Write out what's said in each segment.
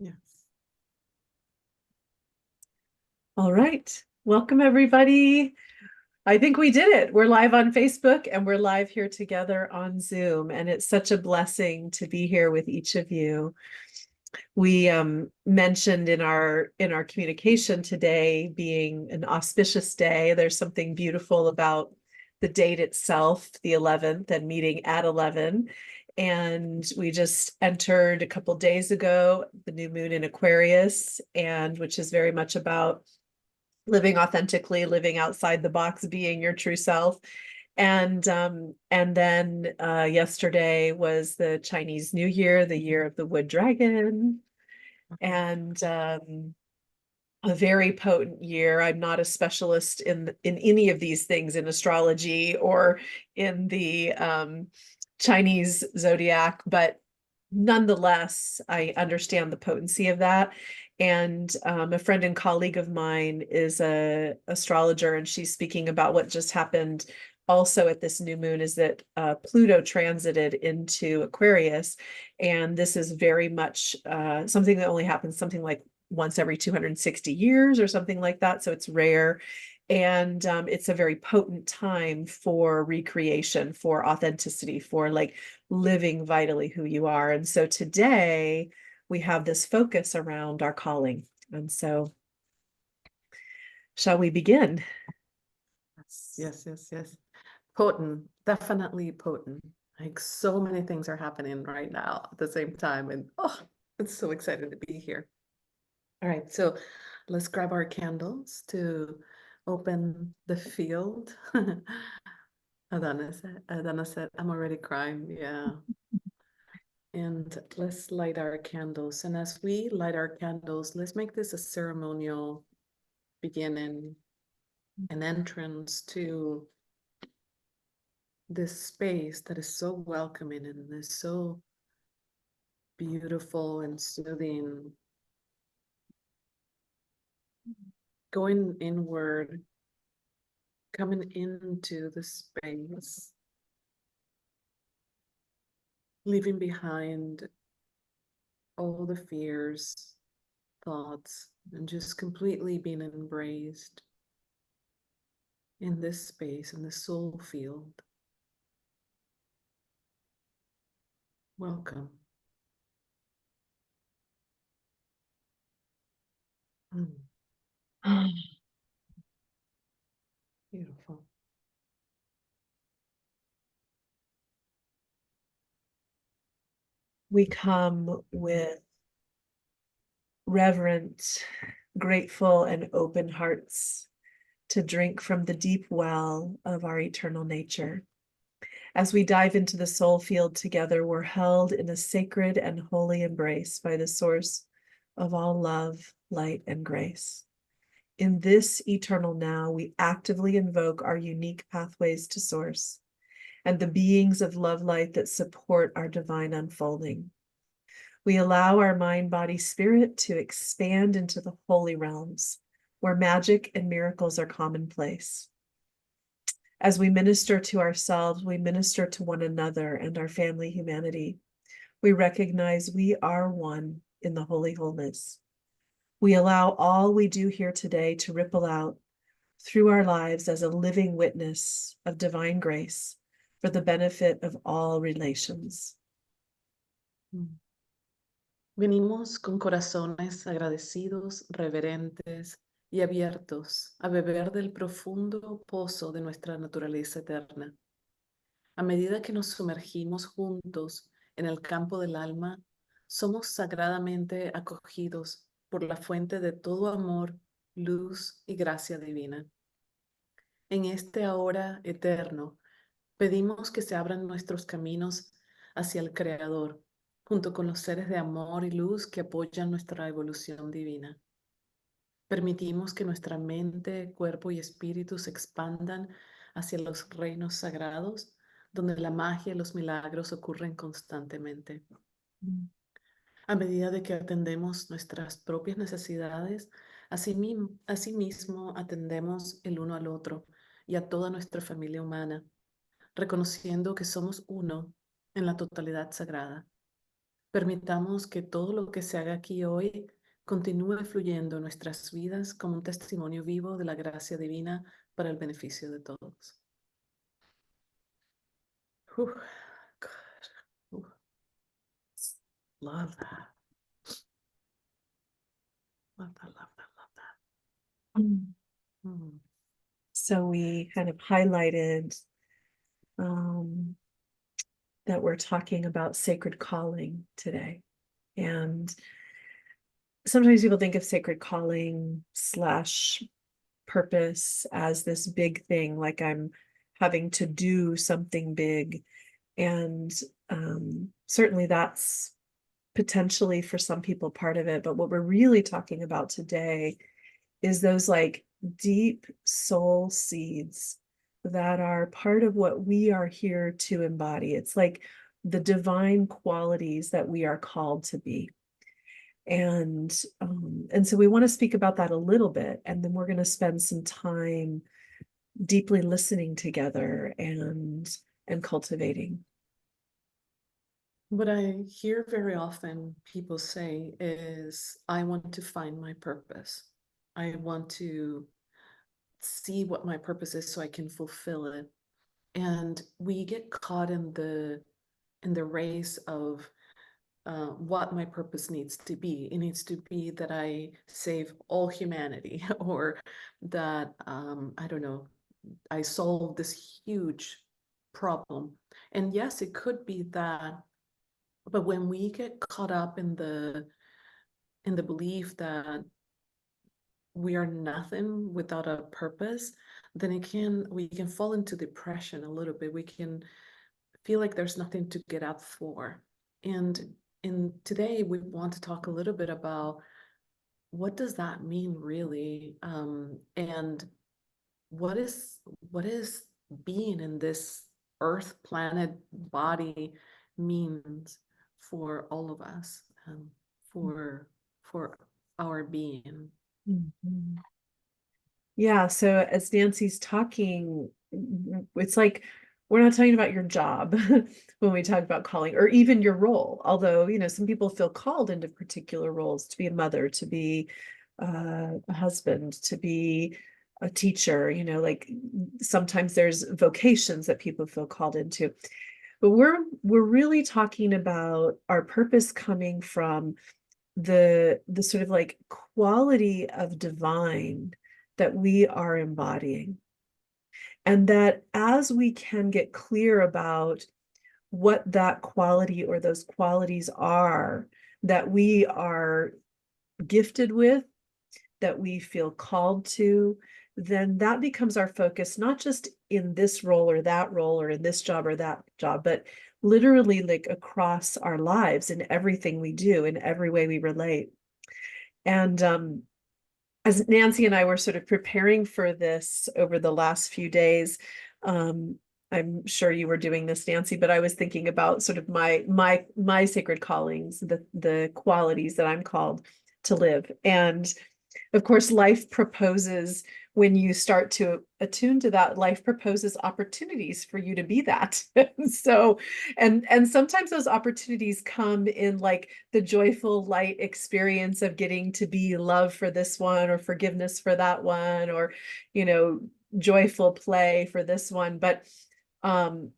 Yes. All right. Welcome, everybody. I think we did it. We're live on Facebook and we're live here together on Zoom. And it's such a blessing to be here with each of you. We mentioned in our communication today being an auspicious day. There's something beautiful about the date itself, the 11th, and meeting at 11. And we just entered a couple days ago the new moon in Aquarius, and which is very much about living authentically, living outside the box, being your true self. And then yesterday was the Chinese New Year, the year of the wood dragon, and a very potent year. I'm not a specialist in any of these things in astrology or in the Chinese zodiac, but nonetheless, I understand the potency of that. And a friend and colleague of mine is a astrologer, and she's speaking about what just happened also at this new moon is that Pluto transited into Aquarius. And this is very much something that only happens something like once every 260 years or something like that. So it's rare. And it's a very potent time for recreation, for authenticity, for like living vitally who you are. And so today we have this focus around our calling. And so, shall we begin? Yes. Potent, definitely potent. Like so many things are happening right now at the same time. And it's so excited to be here. All right, so let's grab our candles to open the field. Adana said, I'm already crying. Yeah. And let's light our candles. And as we light our candles, let's make this a ceremonial beginning, an entrance to this space that is so welcoming and is so beautiful and soothing. Going inward, coming into the space, leaving behind all the fears, thoughts, and just completely being embraced in this space, in the soul field. Welcome. Beautiful. We come with reverent, grateful, and open hearts to drink from the deep well of our eternal nature. As we dive into the soul field together, we're held in a sacred and holy embrace by the source of all love, light, and grace. In this eternal now, we actively invoke our unique pathways to source and the beings of love light that support our divine unfolding. We allow our mind, body, spirit to expand into the holy realms where magic and miracles are commonplace. As we minister to ourselves, we minister to one another and our family humanity. We recognize we are one in the holy wholeness. We allow all we do here today to ripple out through our lives as a living witness of divine grace for the benefit of all relations. Venimos con corazones agradecidos, reverentes y abiertos a beber del profundo pozo de nuestra naturaleza eterna. A medida que nos sumergimos juntos en el campo del alma, somos sagradamente acogidos por la fuente de todo amor, luz y gracia divina. En este ahora eterno, pedimos que se abran nuestros caminos hacia el Creador, junto con los seres de amor y luz que apoyan nuestra evolución divina. Permitimos que nuestra mente, cuerpo y espíritu se expandan hacia los reinos sagrados, donde la magia y los milagros ocurren constantemente. A medida de que atendemos nuestras propias necesidades, asimismo atendemos el uno al otro y a toda nuestra familia humana, reconociendo que somos uno en la totalidad sagrada. Permitamos que todo lo que se haga aquí hoy continúe fluyendo en nuestras vidas como un testimonio vivo de la gracia divina para el beneficio de todos. Good. Love that. Love that, love that, love that. Mm. Mm. So we kind of highlighted that we're talking about sacred calling today. And sometimes people think of sacred calling slash purpose as this big thing, like I'm having to do something big. And certainly that's potentially for some people part of it. But what we're really talking about today is those like deep soul seeds that are part of what we are here to embody. It's like the divine qualities that we are called to be. And so we want to speak about that a little bit, and then we're going to spend some time deeply listening together and cultivating. What I hear very often people say is, I want to find my purpose. I want to see what my purpose is so I can fulfill it. And we get caught in the race of what my purpose needs to be. It needs to be that I save all humanity, or that I don't know, I solve this huge problem. And yes, it could be that, but when we get caught up in the belief that we are nothing without a purpose, then we can fall into depression a little bit. We can feel like there's nothing to get up for. And today we want to talk a little bit about what does that mean really, and what is being in this earth planet body means for all of us, for our being. Mhm. Yeah, so as Nancy's talking, it's like we're not talking about your job when we talk about calling, or even your role. Although, some people feel called into particular roles, to be a mother, to be a husband, to be a teacher, like sometimes there's vocations that people feel called into. But we're really talking about our purpose coming from the sort of like quality of divine that we are embodying. And that as we can get clear about what that quality or those qualities are that we are gifted with, that we feel called to, then that becomes our focus, not just in this role or that role or in this job or that job, but literally like across our lives in everything we do, in every way we relate. And as Nancy and I were sort of preparing for this over the last few days, I'm sure you were doing this, Nancy, but I was thinking about sort of my sacred callings, the qualities that I'm called to live. And of course, life proposes, when you start to attune to that, life proposes opportunities for you to be that. So, and sometimes those opportunities come in like the joyful light experience of getting to be love for this one, or forgiveness for that one, or, joyful play for this one. But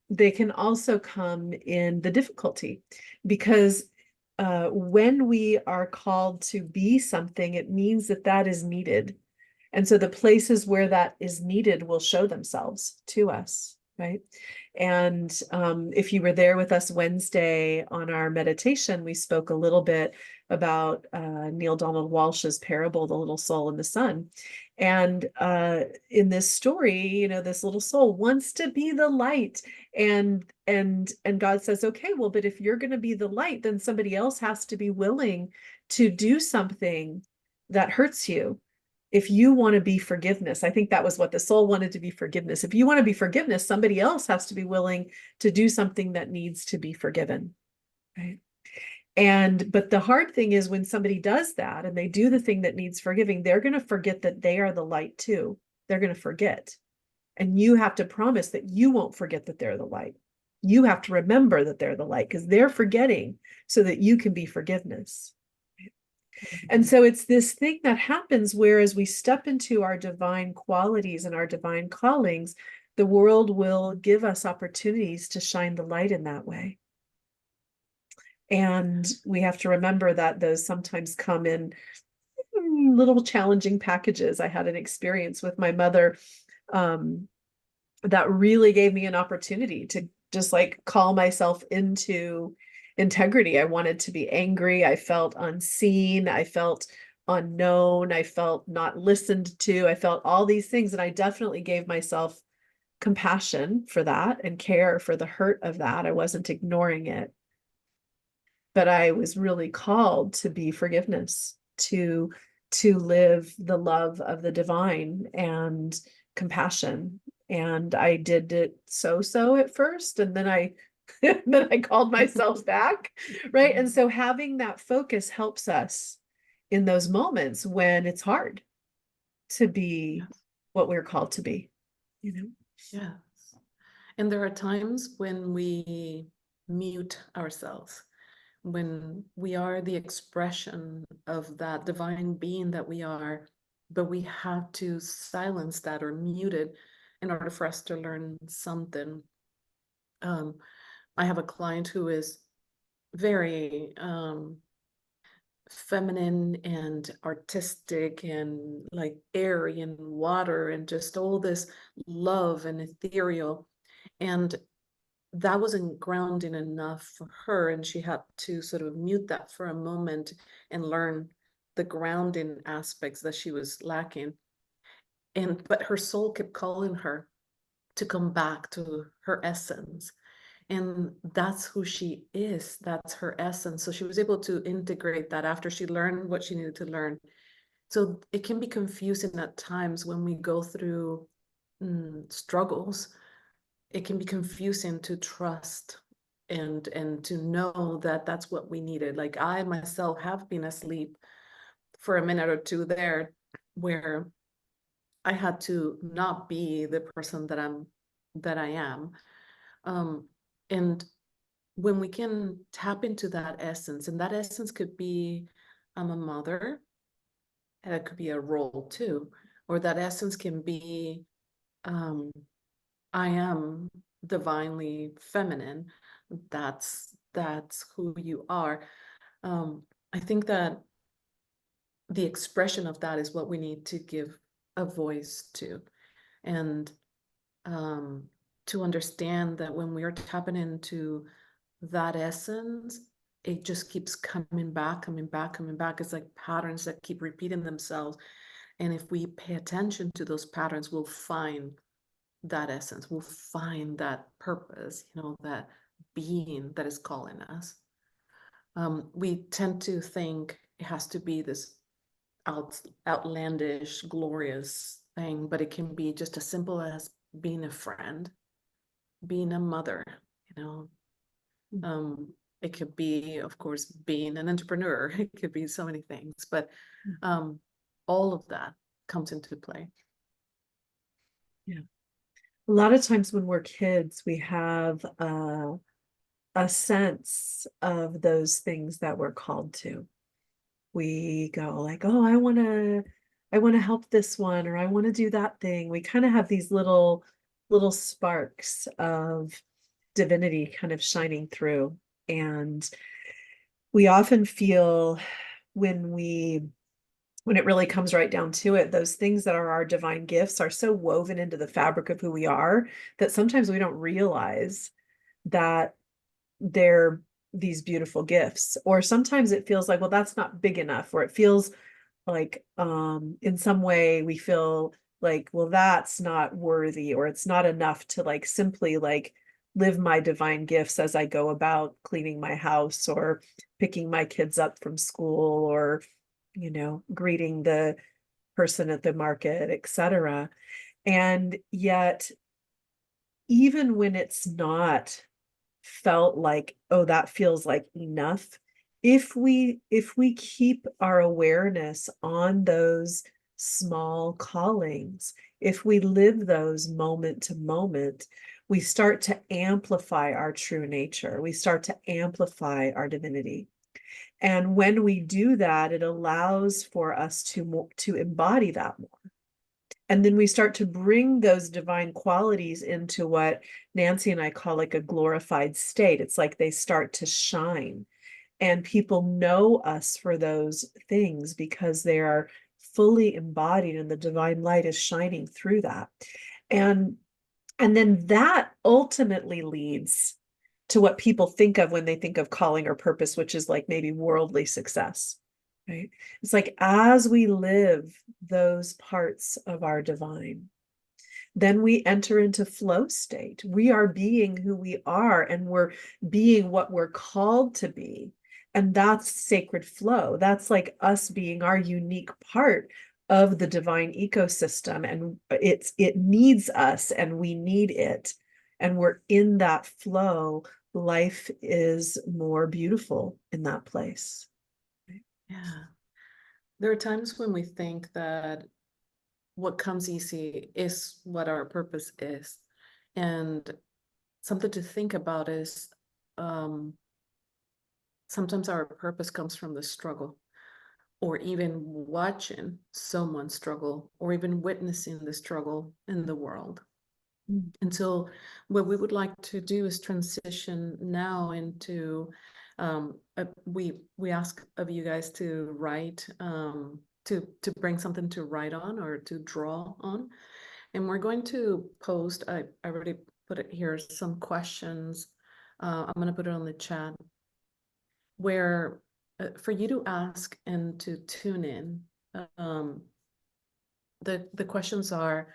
they can also come in the difficulty, because when we are called to be something, it means that that is needed. And so the places where that is needed will show themselves to us, right? And if you were there with us Wednesday on our meditation, we spoke a little bit about Neil Donald Walsh's parable, The Little Soul and the Sun. And in this story, this little soul wants to be the light. And God says, okay, well, but if you're going to be the light, then somebody else has to be willing to do something that hurts you. If you want to be forgiveness, I think that was what the soul wanted, to be forgiveness. If you want to be forgiveness, somebody else has to be willing to do something that needs to be forgiven, right? But the hard thing is when somebody does that and they do the thing that needs forgiving, they're going to forget that they are the light too. They're going to forget. And you have to promise that you won't forget that they're the light. You have to remember that they're the light because they're forgetting so that you can be forgiveness. And so it's this thing that happens where as we step into our divine qualities and our divine callings, the world will give us opportunities to shine the light in that way. And we have to remember that those sometimes come in little challenging packages. I had an experience with my mother that really gave me an opportunity to just like call myself into integrity. I wanted to be angry. I felt unseen. I felt unknown. I felt not listened to. I felt all these things. And I definitely gave myself compassion for that and care for the hurt of that. I wasn't ignoring it. But I was really called to be forgiveness, to live the love of the divine and compassion. And I did it so at first, and then I then I called myself back, right? And so having that focus helps us in those moments when it's hard to be what we're called to be, you know? Yes. And there are times when we mute ourselves, when we are the expression of that divine being that we are, but we have to silence that or mute it in order for us to learn something. I have a client who is very feminine and artistic and like airy and water and just all this love and ethereal. And that wasn't grounding enough for her. And she had to sort of mute that for a moment and learn the grounding aspects that she was lacking. But her soul kept calling her to come back to her essence. And that's who she is. That's her essence. So she was able to integrate that after she learned what she needed to learn. So it can be confusing at times when we go through struggles. It can be confusing to trust and to know that that's what we needed. Like I myself have been asleep for a minute or two there, where I had to not be the person that I am. And when we can tap into that essence, and that essence could be I'm a mother, and it could be a role too, or that essence can be um, I am divinely feminine. That's who you are. I think that the expression of that is what we need to give a voice to, and to understand that when we are tapping into that essence, it just keeps coming back, coming back, coming back. It's like patterns that keep repeating themselves. And if we pay attention to those patterns, we'll find that essence, we'll find that purpose, that being that is calling us. We tend to think it has to be this outlandish, glorious thing, but it can be just as simple as being a friend, being a mother, you know. It could be, of course, being an entrepreneur. It could be so many things, but all of that comes into play. Yeah. A lot of times when we're kids, we have a sense of those things that we're called to. We go like, oh, I want to help this one, or I want to do that thing. We kind of have these little sparks of divinity kind of shining through. And we often feel when it really comes right down to it, those things that are our divine gifts are so woven into the fabric of who we are that sometimes we don't realize that they're these beautiful gifts. Or sometimes it feels like, well, that's not big enough, or it feels like in some way we feel like, well, that's not worthy, or it's not enough to like simply like live my divine gifts as I go about cleaning my house or picking my kids up from school, or greeting the person at the market, etc. And yet, even when it's not felt like, oh, that feels like enough, if we keep our awareness on those small callings, if we live those moment to moment, we start to amplify our true nature. We start to amplify our divinity. And when we do that, it allows for us to embody that more. And then we start to bring those divine qualities into what Nancy and I call like a glorified state. It's like they start to shine, and people know us for those things because they are fully embodied and the divine light is shining through that. And then that ultimately leads to what people think of when they think of calling or purpose, which is like maybe worldly success, right? It's like as we live those parts of our divine, then we enter into flow state. We are being who we are, and we're being what we're called to be. And that's sacred flow. That's like us being our unique part of the divine ecosystem. And it needs us and we need it. And we're in that flow. Life is more beautiful in that place. Yeah. There are times when we think that what comes easy is what our purpose is. And something to think about is sometimes our purpose comes from the struggle, or even watching someone struggle, or even witnessing the struggle in the world. And so what we would like to do is transition now into we ask of you guys to write to bring something to write on or to draw on. And we're going to post, I already put it here, some questions. I'm going to put it on the chat where for you to ask and to tune in. The questions are,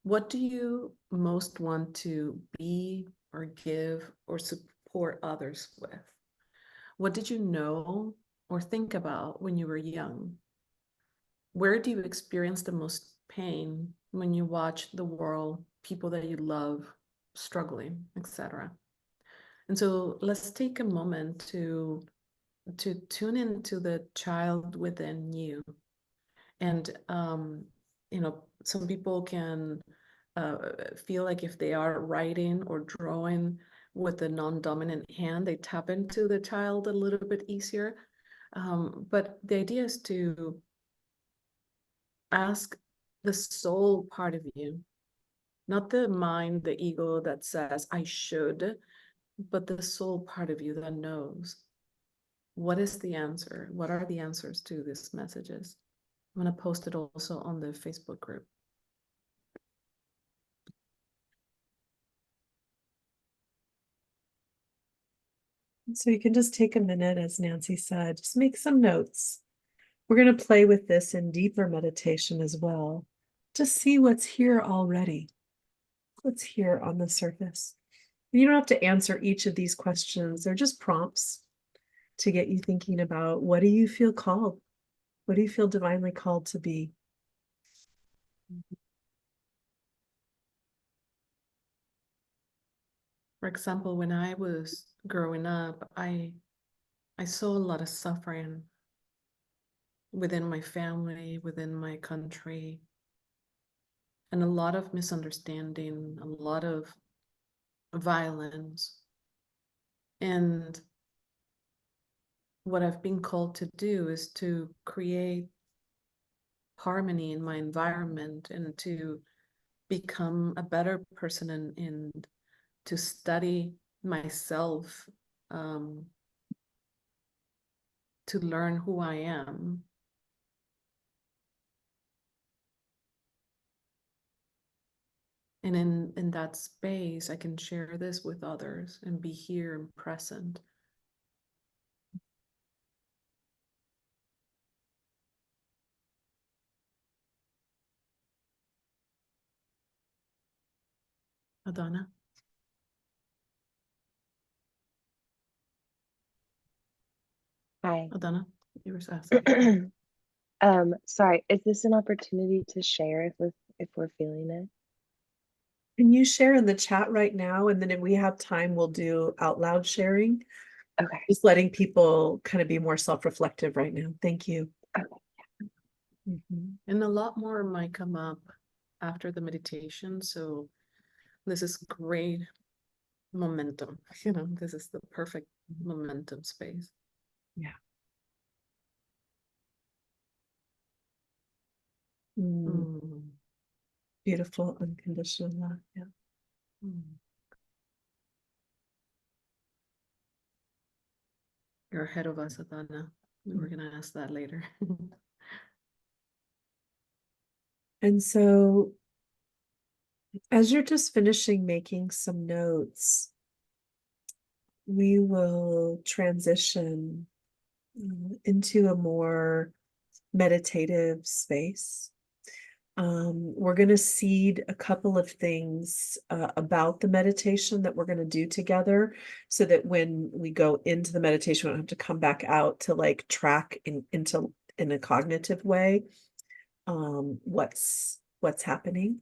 what do you most want to be or give or support others with? What did you know or think about when you were young? Where do you experience the most pain when you watch the world, people that you love struggling, etc.? And so let's take a moment to tune into the child within you. And some people can feel like if they are writing or drawing with the non-dominant hand, they tap into the child a little bit easier. But the idea is to ask the soul part of you, not the mind, the ego that says, I should, but the soul part of you that knows. What is the answer? What are the answers to these messages? I'm going to post it also on the Facebook group. So you can just take a minute, as Nancy said, just make some notes. We're going to play with this in deeper meditation as well. Just see what's here already. What's here on the surface. You don't have to answer each of these questions. They're just prompts to get you thinking about, what do you feel called? What do you feel divinely called to be? For example, when I was growing up, I saw a lot of suffering within my family, within my country, and a lot of misunderstanding, a lot of violence. And what I've been called to do is to create harmony in my environment and to become a better person and to study myself, to learn who I am. And in that space, I can share this with others and be here and present. Adana? Hi. Adana, you were asking. Sorry, is this an opportunity to share if we're feeling it? Can you share in the chat right now? And then if we have time, we'll do out loud sharing. Okay. Just letting people kind of be more self-reflective right now. Thank you. Okay. And a lot more might come up after the meditation. So this is great momentum. This is the perfect momentum space. Yeah. Beautiful unconditional love. Yeah. You're ahead of us, Adana. We were going to ask that later. And so as you're just finishing making some notes, we will transition into a more meditative space. We're going to seed a couple of things about the meditation that we're going to do together, so that when we go into the meditation, we don't have to come back out to like track in a cognitive way what's happening.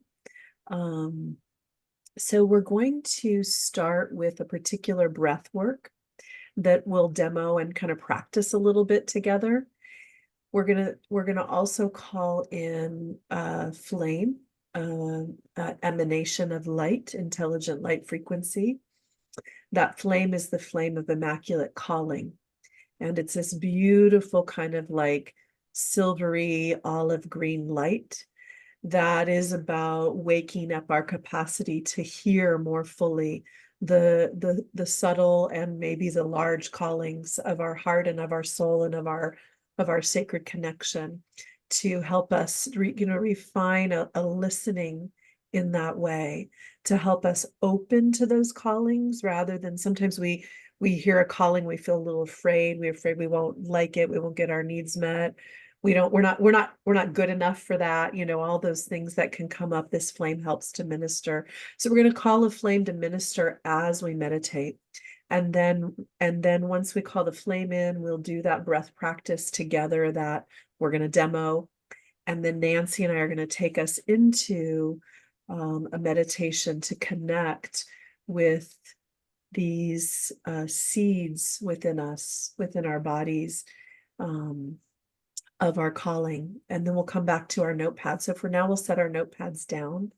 So we're going to start with a particular breath work that we'll demo and kind of practice a little bit together. We're gonna also call in a flame, emanation of light, intelligent light frequency. That flame is the flame of immaculate calling, and it's this beautiful kind of like silvery olive green light that is about waking up our capacity to hear more fully the subtle and maybe the large callings of our heart and of our soul and of our sacred connection, to help us refine a listening in that way, to help us open to those callings, rather than sometimes we hear a calling, we feel a little afraid, we're afraid we won't like it, we won't get our needs met, we're not good enough for that, all those things that can come up. This flame helps to minister. So we're going to call a flame to minister as we meditate. And then once we call the flame in, we'll do that breath practice together that we're going to demo. And then Nancy and I are going to take us into a meditation to connect with these seeds within us, within our bodies, of our calling. And then we'll come back to our notepad. So for now, we'll set our notepads down,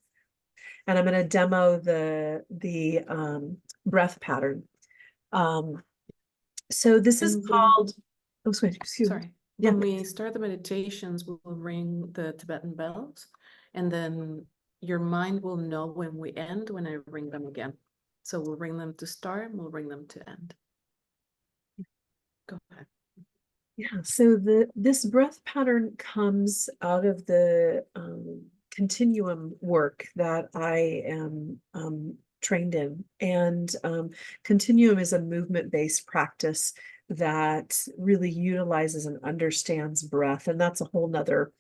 and I'm going to demo the breath pattern. So this is called, excuse me. Sorry. Yeah. When we start the meditations, we'll ring the Tibetan bells, and then your mind will know when we end, when I ring them again. So we'll ring them to start, and we'll ring them to end. Go ahead. Yeah, so this breath pattern comes out of the continuum work that I am trained in. And continuum is a movement-based practice that really utilizes and understands breath. And that's a whole nother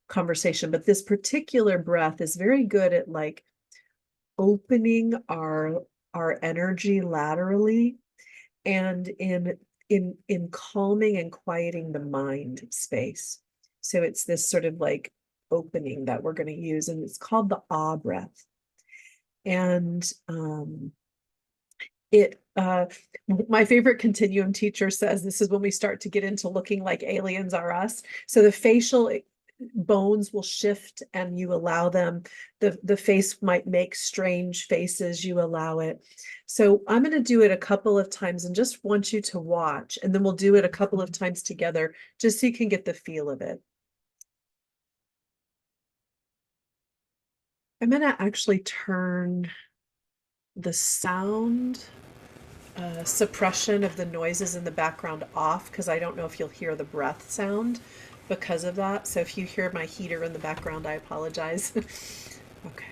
conversation. But this particular breath is very good at like opening our energy laterally, and in calming and quieting the mind space. So it's this sort of like opening that we're going to use, and it's called the ah breath. And my favorite continuum teacher says this is when we start to get into looking like aliens are us. So the facial bones will shift and you allow them. The face might make strange faces, you allow it. So I'm going to do it a couple of times and just want you to watch, and then we'll do it a couple of times together just so you can get the feel of it. I'm going to actually turn the sound suppression of the noises in the background off, because I don't know if you'll hear the breath sound because of that. So if you hear my heater in the background, I apologize. Okay.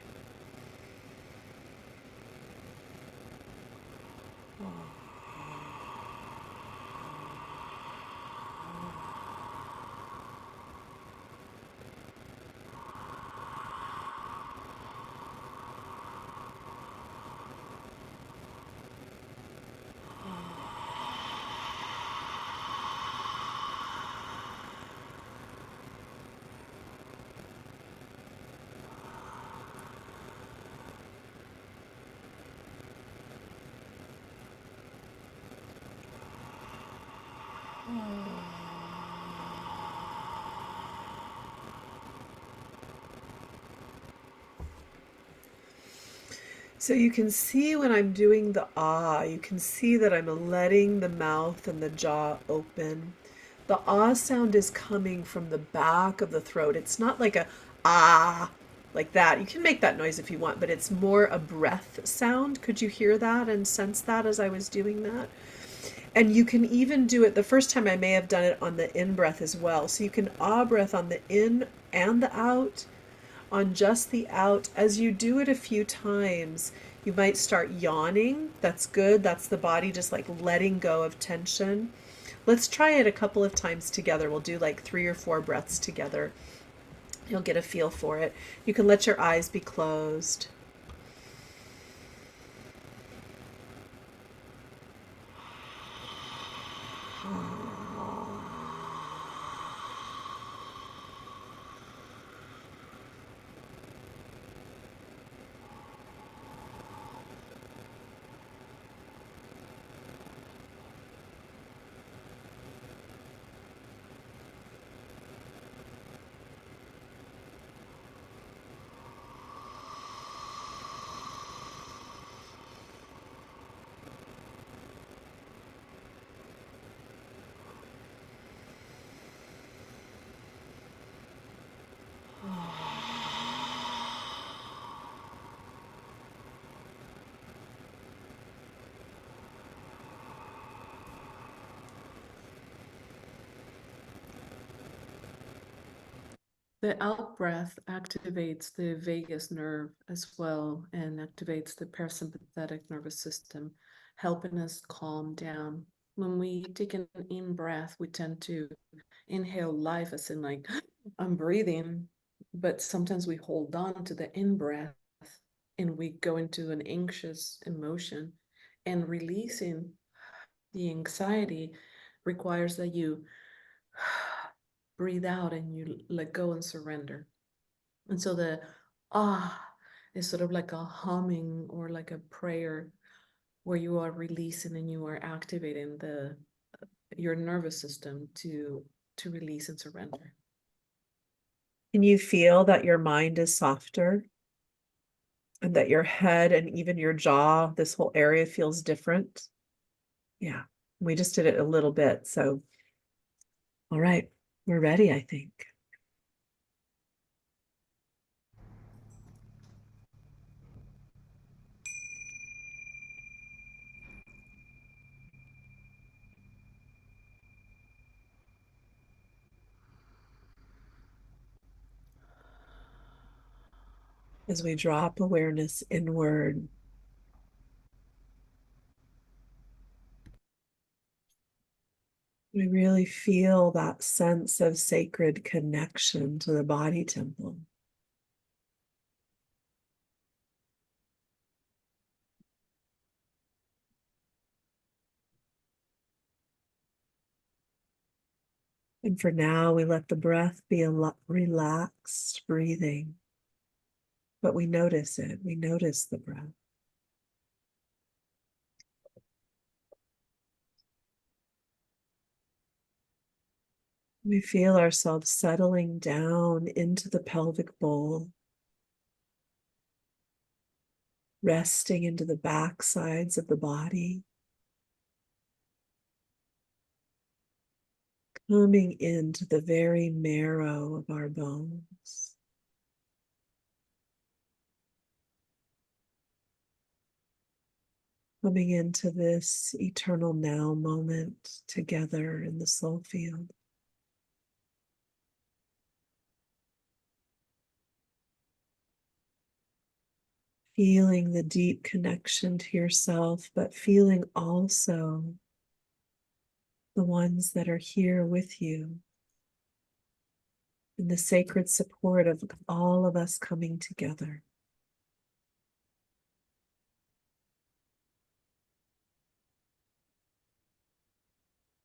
So you can see when I'm doing the ah, you can see that I'm letting the mouth and the jaw open. The ah sound is coming from the back of the throat. It's not like a ah, like that. You can make that noise if you want, but it's more a breath sound. Could you hear that and sense that as I was doing that? And you can even do it, the first time I may have done it on the in breath as well. So you can ah breath on the in and the out. On just the out, as you do it a few times, you might start yawning. That's good. That's the body just like letting go of tension. Let's try it a couple of times together. We'll do like 3 or 4 breaths together. You'll get a feel for it. You can let your eyes be closed. The out breath activates the vagus nerve as well and activates the parasympathetic nervous system, helping us calm down. When we take an in breath, we tend to inhale life as in like, I'm breathing, but sometimes we hold on to the in breath and we go into an anxious emotion. And releasing the anxiety requires that you breathe out and you let go and surrender. And so the ah is sort of like a humming or like a prayer where you are releasing and you are activating the your nervous system to release and surrender. Can you feel that your mind is softer and that your head and even your jaw, this whole area feels different? Yeah, we just did it a little bit. So, all right, we're ready, I think. As we drop awareness inward, we really feel that sense of sacred connection to the body temple. And for now, we let the breath be a relaxed breathing, but we notice it. We notice the breath. We feel ourselves settling down into the pelvic bowl, resting into the back sides of the body, coming into the very marrow of our bones. Coming into this eternal now moment together in the soul field. Feeling the deep connection to yourself, but feeling also the ones that are here with you, and the sacred support of all of us coming together.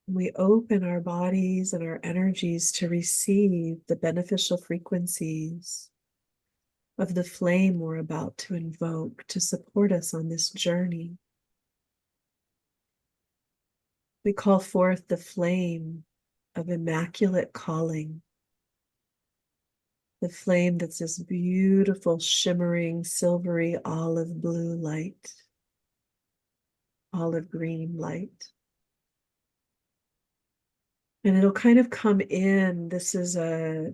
We open our bodies and our energies to receive the beneficial frequencies of the flame we're about to invoke to support us on this journey. We call forth the flame of immaculate calling, The flame that's this beautiful, shimmering, silvery olive blue light, olive green light. And it'll kind of come in. This is a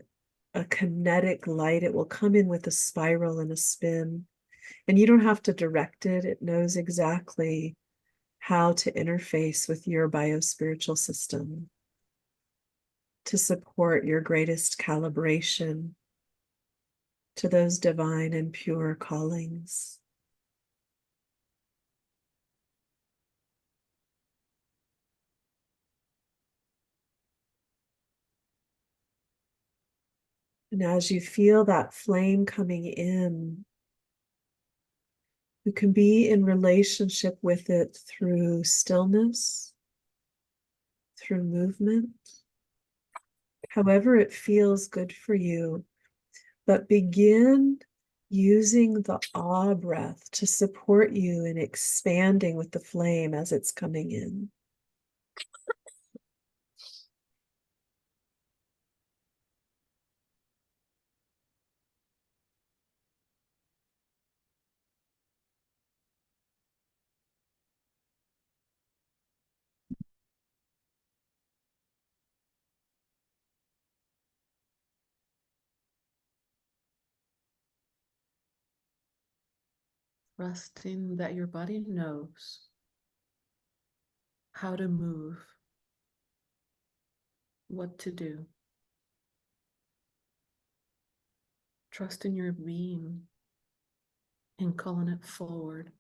kinetic light. It will come in with a spiral and a spin. And you don't have to direct it. It knows exactly how to interface with your biospiritual system to support your greatest calibration to those divine and pure callings. And as you feel that flame coming in, you can be in relationship with it through stillness, through movement, however it feels good for you. But begin using the ah breath to support you in expanding with the flame as it's coming in. Trusting that your body knows how to move, what to do. Trusting your being and calling it forward.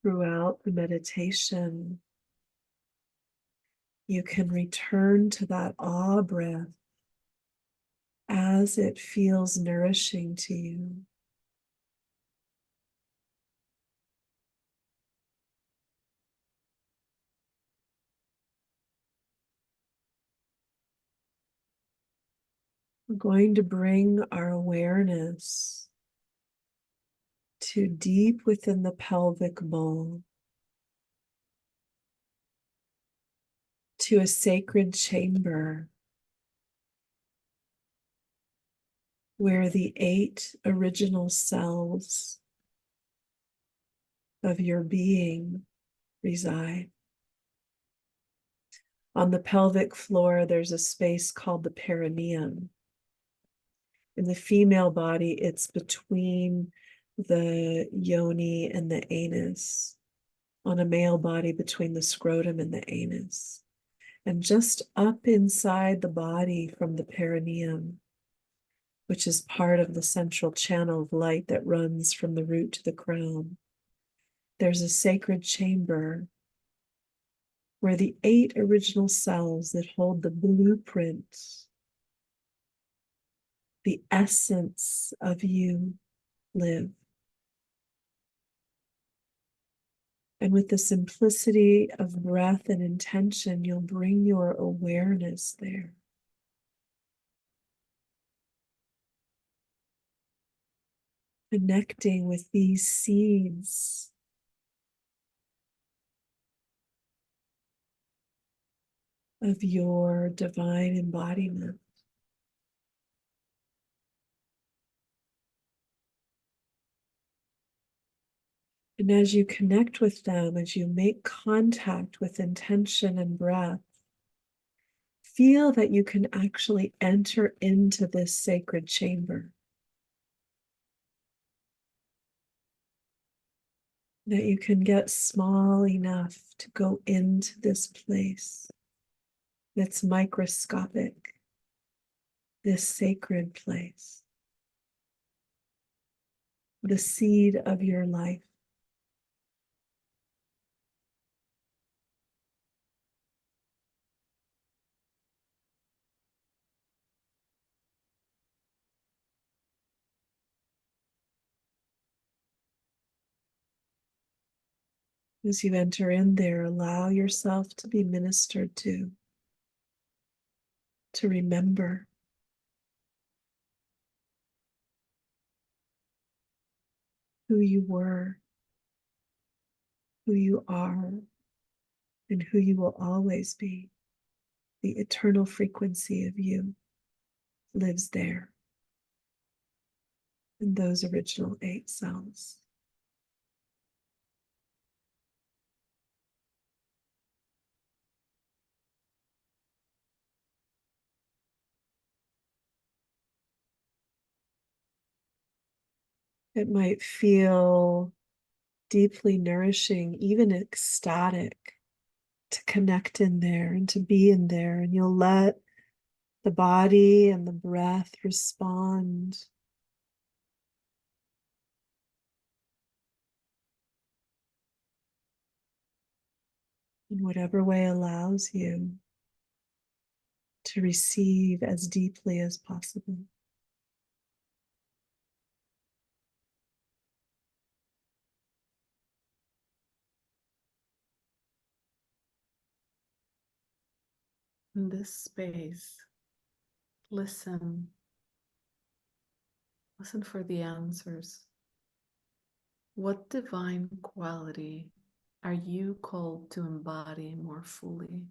Throughout the meditation, you can return to that ah breath as it feels nourishing to you. We're going to bring our awareness to deep within the pelvic bowl, to a sacred chamber where the 8 original cells of your being reside. On the pelvic floor, there's a space called the perineum. In the female body, it's between the yoni and the anus. On a male body, between the scrotum and the anus. And just up inside the body from the perineum, which is part of the central channel of light that runs from the root to the crown, there's a sacred chamber where the 8 original cells that hold the blueprint, the essence of you, live. And with the simplicity of breath and intention, you'll bring your awareness there. Connecting with these seeds of your divine embodiment. And as you connect with them, as you make contact with intention and breath, feel that you can actually enter into this sacred chamber. That you can get small enough to go into this place that's microscopic, this sacred place, the seed of your life. As you enter in there, allow yourself to be ministered to remember who you were, who you are, and who you will always be. The eternal frequency of you lives there in those original 8 cells. It might feel deeply nourishing, even ecstatic, to connect in there and to be in there. And you'll let the body and the breath respond in whatever way allows you to receive as deeply as possible. In this space, listen. Listen for the answers. What divine quality are you called to embody more fully?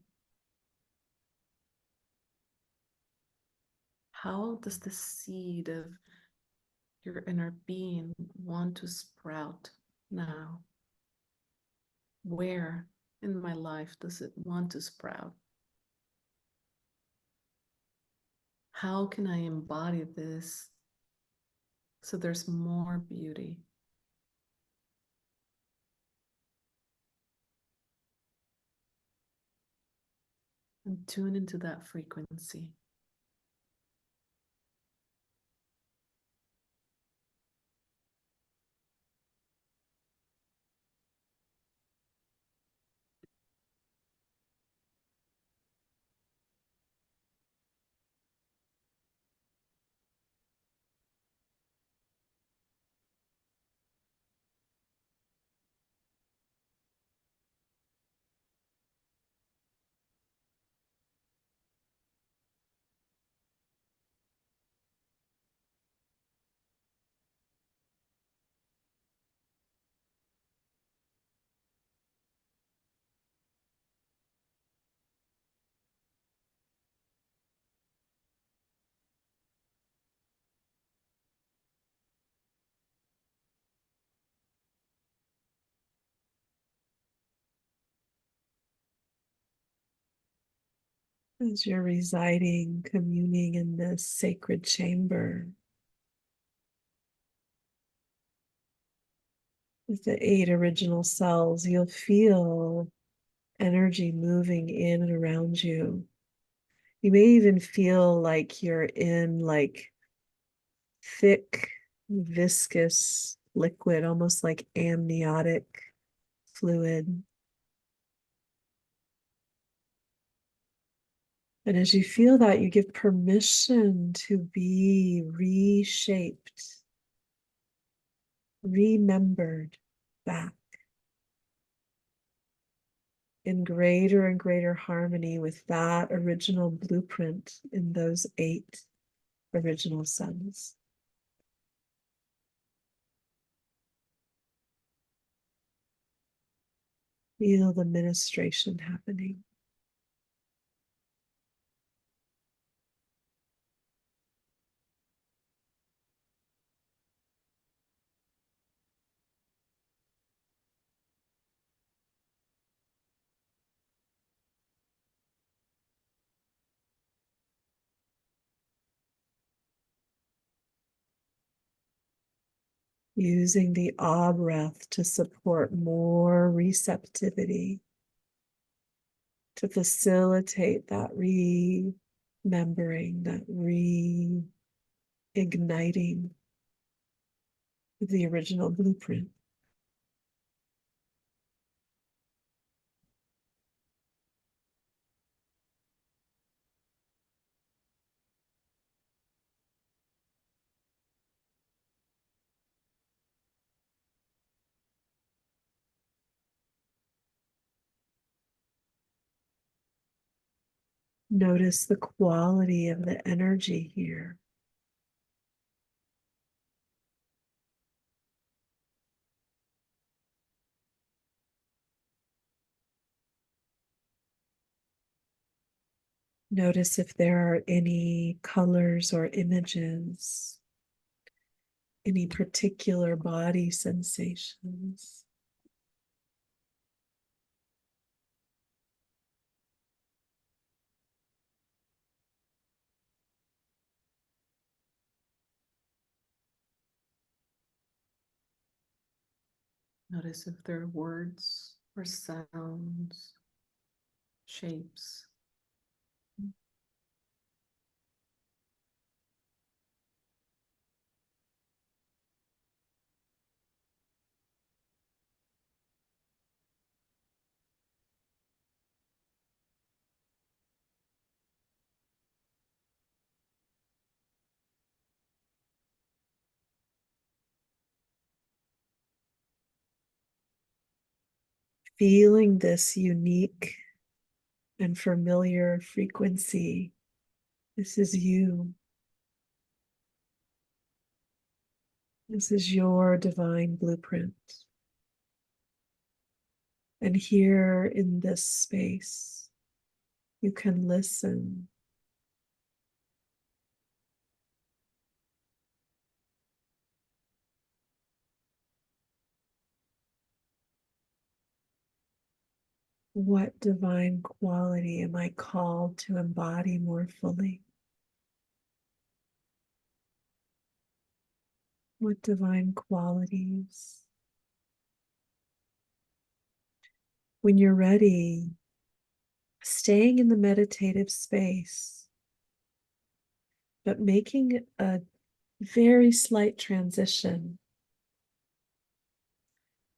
How does the seed of your inner being want to sprout now? Where in my life does it want to sprout? How can I embody this so there's more beauty? And tune into that frequency. As you're residing, communing in this sacred chamber with the 8 original cells, you'll feel energy moving in and around you. You may even feel like you're in like thick, viscous liquid, almost like amniotic fluid. And as you feel that, you give permission to be reshaped, remembered back in greater and greater harmony with that original blueprint in those 8 original suns. Feel the ministration happening. Using the ah breath to support more receptivity, to facilitate that remembering, that reigniting of the original blueprint. Notice the quality of the energy here. Notice if there are any colors or images, any particular body sensations. Notice if there are words or sounds, shapes. Feeling this unique and familiar frequency. This is you. This is your divine blueprint. And here in this space, you can listen. What divine quality am I called to embody more fully? What divine qualities? When you're ready, staying in the meditative space, but making a very slight transition,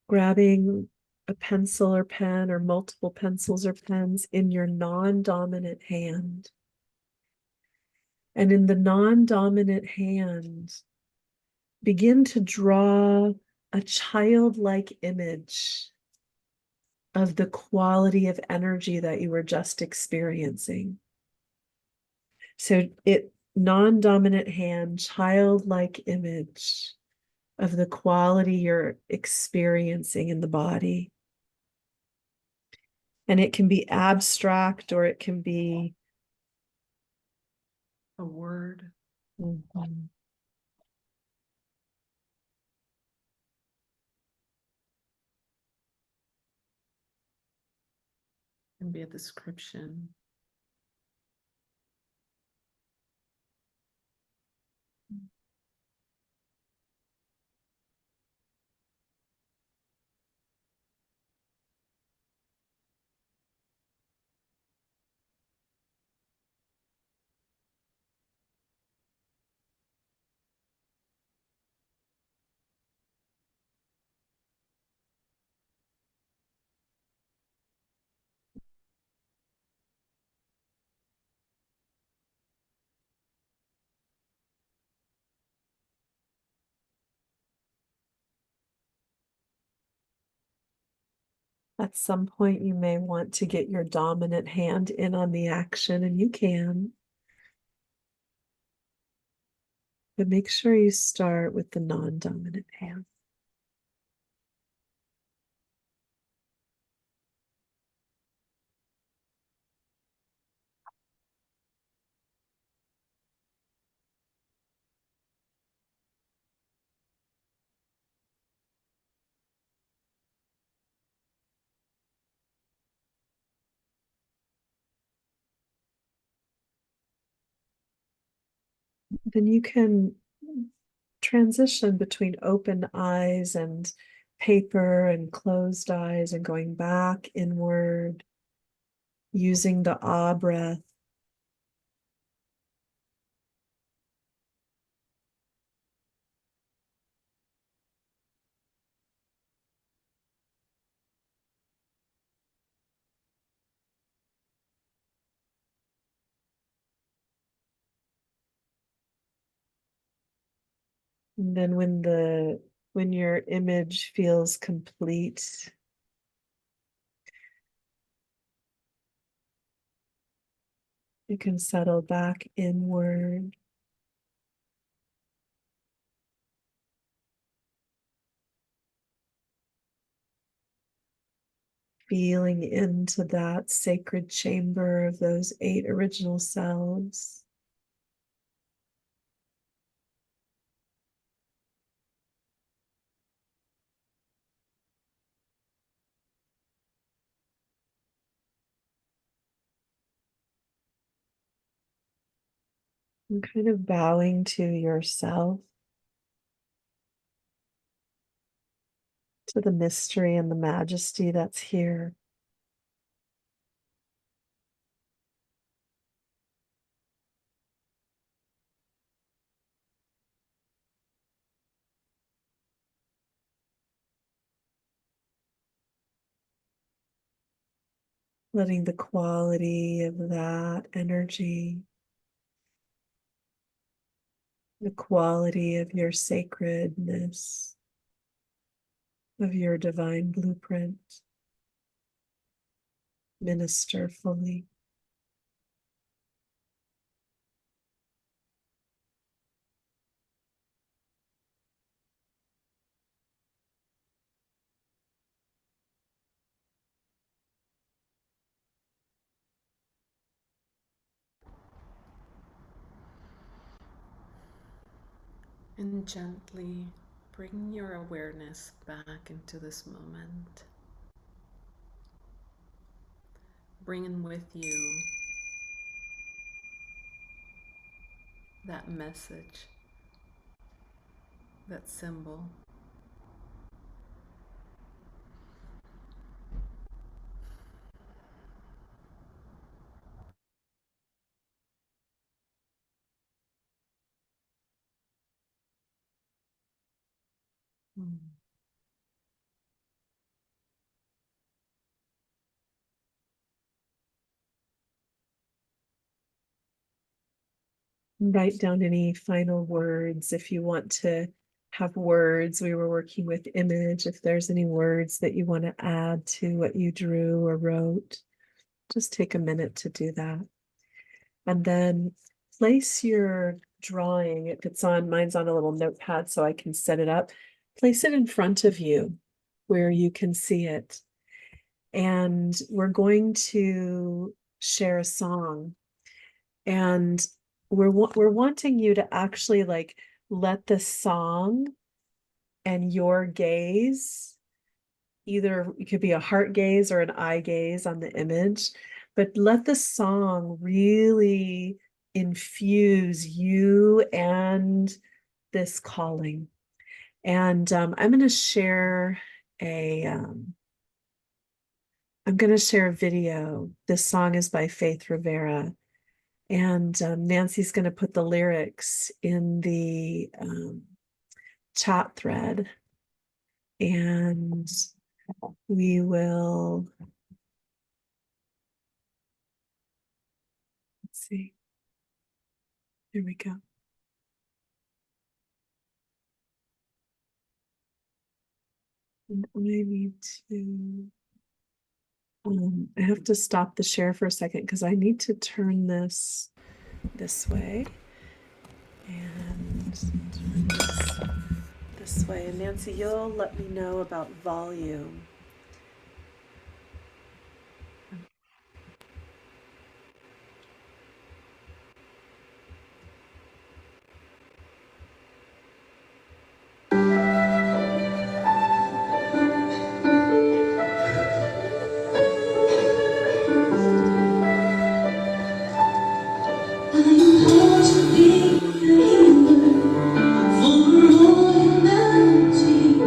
grabbing a pencil or pen or multiple pencils or pens in your non-dominant hand. And in the non-dominant hand, begin to draw a childlike image of the quality of energy that you were just experiencing. So non-dominant hand, childlike image of the quality you're experiencing in the body. And it can be abstract or it can be A word. Mhm. Can be a description. At some point, you may want to get your dominant hand in on the action, and you can. But make sure you start with the non-dominant hand. Then you can transition between open eyes and paper and closed eyes and going back inward, using the ah breath. And then when your image feels complete, you can settle back inward. feeling into that sacred chamber of those 8 original selves. And kind of bowing to yourself, to the mystery and the majesty that's here. Letting the quality of that energy, the quality of your sacredness, of your divine blueprint, minister fully. And gently bring your awareness back into this moment. Bringing with you that message, that symbol. Write down any final words if you want to have words. We were working with image. If there's any words that you want to add to what you drew or wrote, just take a minute to do that. And then place your drawing, if it's on, mine's on a little notepad so I can set it up. Place it in front of you where you can see it. And we're going to share a song. And we're wanting you to actually like let the song and your gaze, either it could be a heart gaze or an eye gaze on the image, but let the song really infuse you and this calling. And I'm going to share a video. This song is by Faith Rivera. And Nancy's going to put the lyrics in the chat thread. And we will, let's see. Here we go. And I need to, I have to stop the share for a second because I need to turn this way and turn this way. And Nancy, you'll let me know about volume. For all humanity,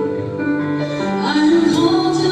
I am called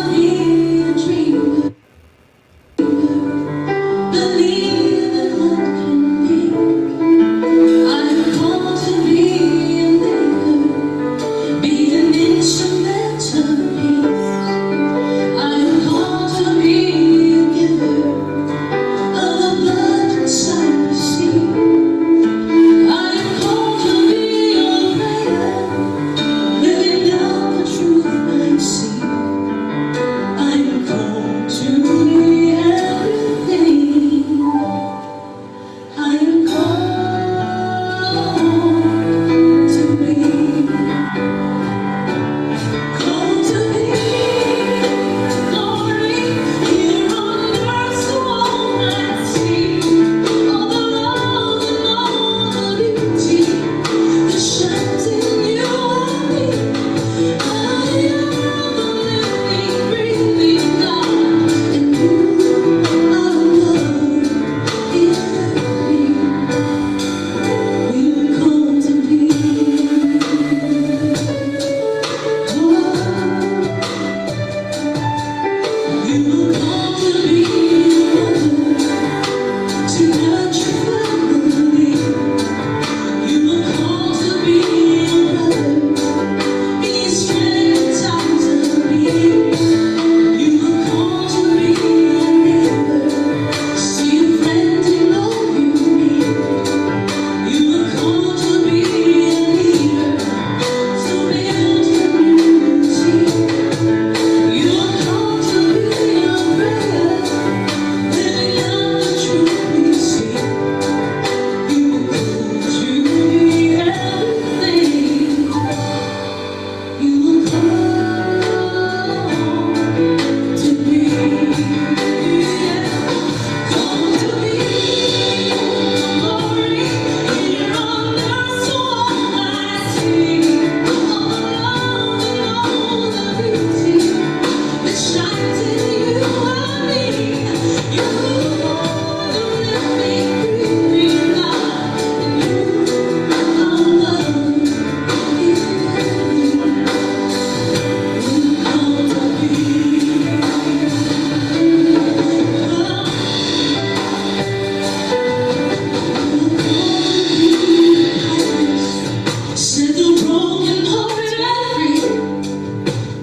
broken, hearted, and free.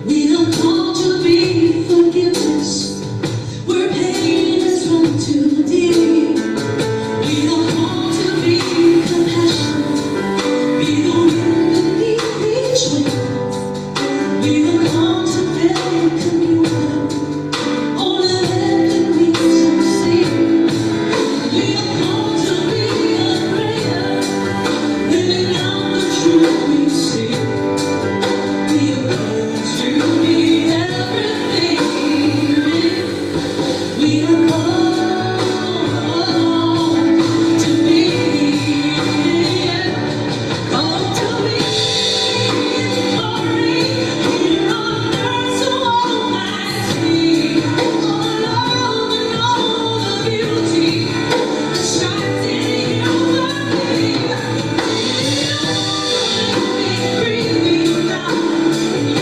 We are called to be forgiveness where pain has run too deep. We are called to be compassion, be the wind beneath each wing. We are called to build communion, only then can we succeed. We are called to be a prayer, living out the truth we see. We are called to be everything. We are called to be. Called to be glory here on earth, so almighty. All love and all the beauty that shines in humanity. Breathing out to be.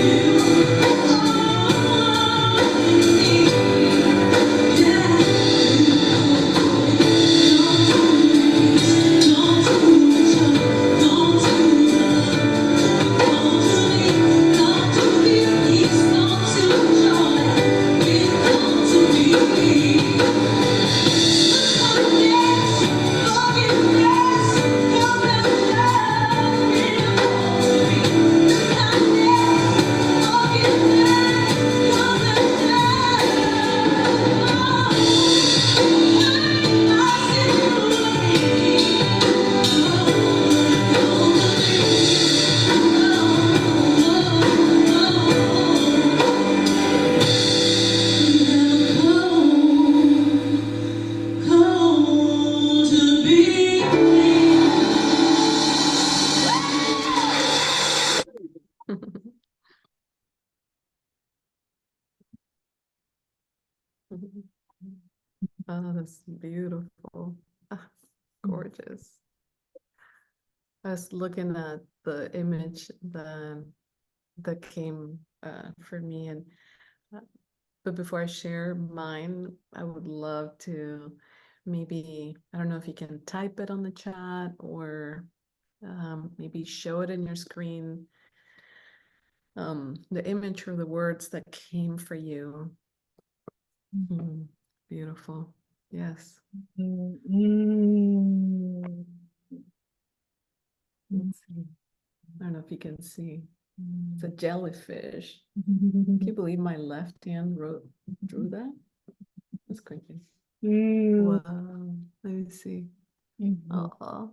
Oh, that's beautiful. Ah, gorgeous. I was looking at the image that came for me, and uh, but before I share mine, I would love to maybe, I don't know if you can type it on the chat or maybe show it in your screen, the image or the words that came for you. Beautiful. Yes. Let's see. I don't know if you can see. It's a jellyfish. Can you believe my left hand drew that? That's creepy. Wow. Let me see. Oh,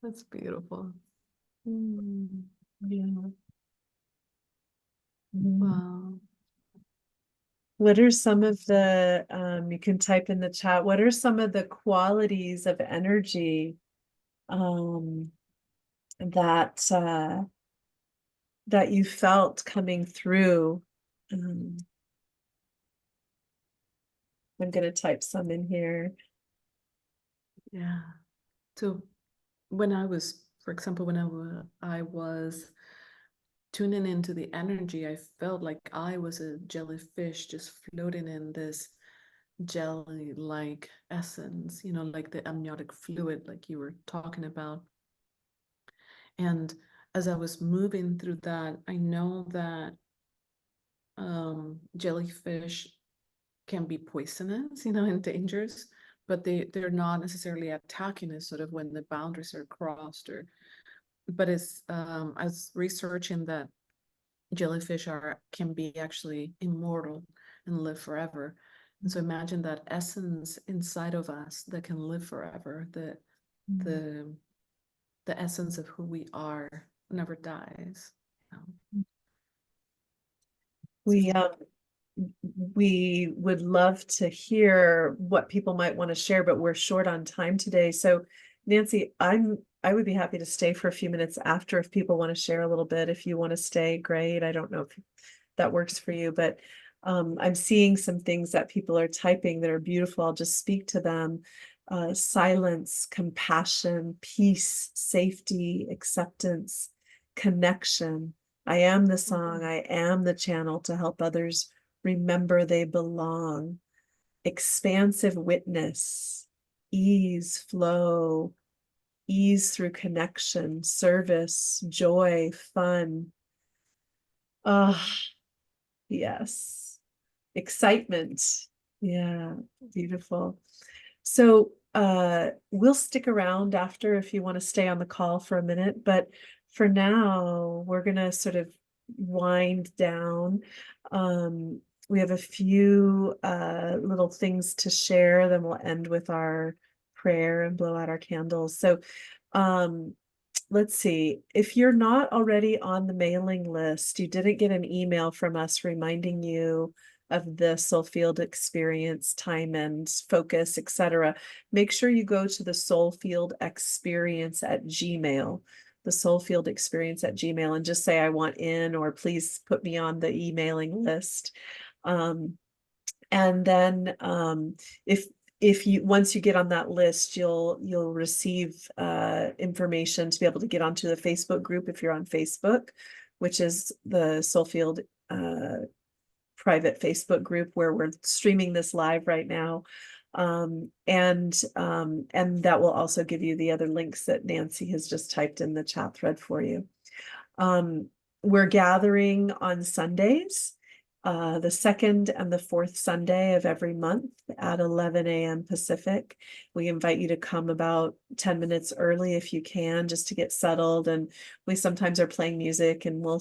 that's beautiful. Yeah. Wow. What are some of the, you can type in the chat, what are some of the qualities of energy that that you felt coming through? I'm gonna type some in here. Yeah. So when I was, for example, when I was tuning into the energy, I felt like I was a jellyfish just floating in this jelly-like essence, like the amniotic fluid, like you were talking about. And as I was moving through that, I know that jellyfish can be poisonous, and dangerous, but they're not necessarily attacking us sort of when the boundaries are crossed. But it's I was researching that jellyfish can be actually immortal and live forever. And so imagine that essence inside of us that can live forever, the essence of who we are never dies. We we would love to hear what people might want to share, but we're short on time today. So Nancy, I would be happy to stay for a few minutes after if people want to share a little bit. If you want to stay, great. I don't know if that works for you, but I'm seeing some things that people are typing that are beautiful. I'll just speak to them. Silence, compassion, peace, safety, acceptance, connection. I am the song. I am the channel to help others remember they belong. Expansive witness, ease, flow, ease through connection, service, joy, fun. Ah, yes. Excitement. Yeah, beautiful. So we'll stick around after if you want to stay on the call for a minute, but for now, we're gonna sort of wind down. We have a few little things to share, then we'll end with our prayer and blow out our candles. So let's see, if you're not already on the mailing list, you didn't get an email from us reminding you of the soul field experience, time and focus, etc. Make sure you go to the soul field experience at Gmail, the soul field experience at Gmail, and just say, I want in, or please put me on the emailing list. And then if you once you get on that list, you'll receive information to be able to get onto the Facebook group if you're on Facebook, which is the Soulfield private Facebook group where we're streaming this live right now. And that will also give you the other links that Nancy has just typed in the chat thread for you. We're gathering on Sundays, the second and the fourth Sunday of every month at 11 a.m. Pacific. We invite you to come about 10 minutes early if you can, just to get settled. And we sometimes are playing music and we'll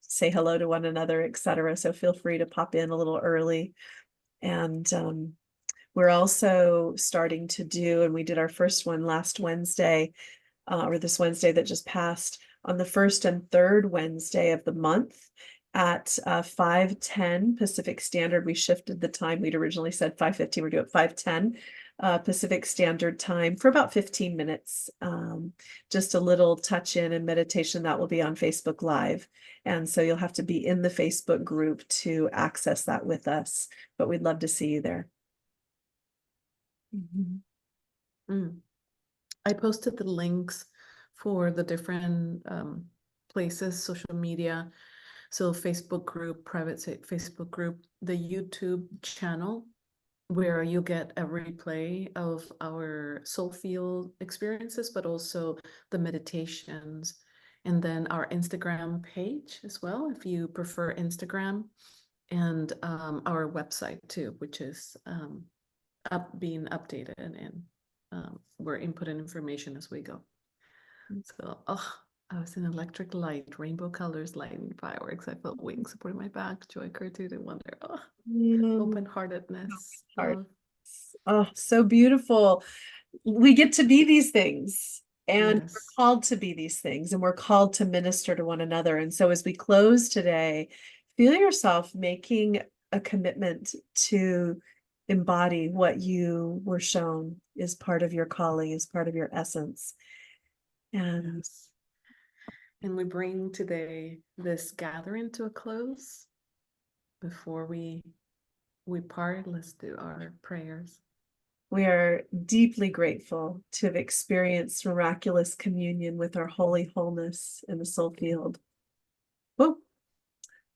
say hello to one another, etc. So feel free to pop in a little early. And we're also starting to do, and we did our first one last Wednesday, or this Wednesday that just passed, on the first and third Wednesday of the month at 5:10 Pacific Standard. We shifted the time. We'd originally said 5:15. We're doing 5:10 Pacific Standard Time for about 15 minutes. Just a little touch in and meditation that will be on Facebook Live. And so you'll have to be in the Facebook group to access that with us, but we'd love to see you there. I posted the links for the different places, social media. So Facebook group, private Facebook group, the YouTube channel, where you get a replay of our soul field experiences, but also the meditations. And then our Instagram page as well, if you prefer Instagram, and our website too, which is being updated, and we're inputting information as we go. So, I was in electric light, rainbow colors, lightning, fireworks. I felt wings supporting my back, joy, gratitude, and wonder. Open-heartedness. Oh, so beautiful. We get to be these things, and Yes. we're called to be these things, and we're called to minister to one another. And so as we close today, feel yourself making a commitment to embody what you were shown is part of your calling, is part of your essence. And Yes. And we bring today this gathering to a close. Before we part, let's do our prayers. we are deeply grateful to have experienced miraculous communion with our holy wholeness in the soul field. Oh,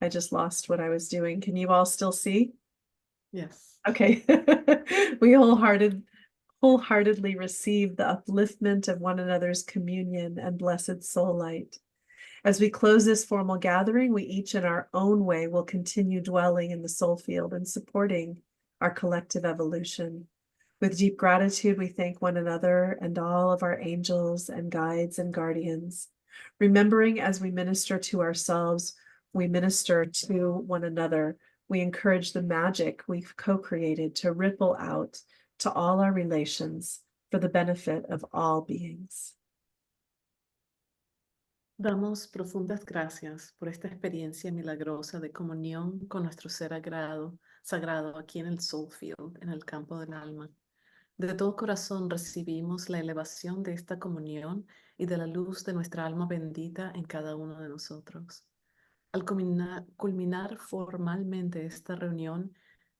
I just lost what I was doing. Can you all still see? Yes. Okay. We wholeheartedly receive the upliftment of one another's communion and blessed soul light. As we close this formal gathering, we each in our own way will continue dwelling in the soul field and supporting our collective evolution. With deep gratitude, we thank one another and all of our angels and guides and guardians. Remembering as we minister to ourselves, we minister to one another. We encourage the magic we've co-created to ripple out to all our relations for the benefit of all beings. Damos profundas gracias por esta experiencia milagrosa de comunión con nuestro ser sagrado aquí en el Soul Field, en el campo del alma. De todo corazón recibimos la elevación de esta comunión y de la luz de nuestra alma bendita en cada uno de nosotros. Al culminar formalmente esta reunión,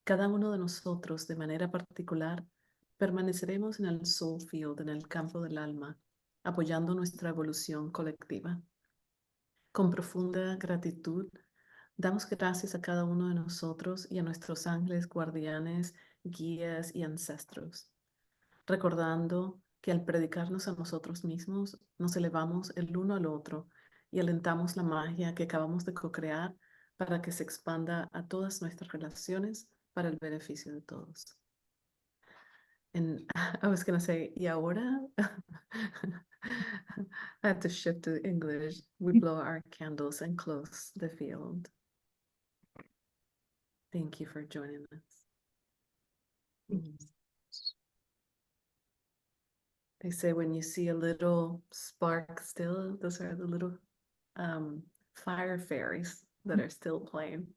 cada uno de nosotros de manera particular permaneceremos en el Soul Field, en el campo del alma, apoyando nuestra evolución colectiva. Con profunda gratitud, damos gracias a cada uno de nosotros y a nuestros ángeles guardianes, guías y ancestros, recordando que al predicarnos a nosotros mismos, nos elevamos el uno al otro y alentamos la magia que acabamos de co-crear para que se expanda a todas nuestras relaciones para el beneficio de todos. And I was going to say, y ahora, I had to shift to English. We blow our candles and close the field. Thank you for joining us. They say when you see a little spark still, those are the little fire fairies that are still playing.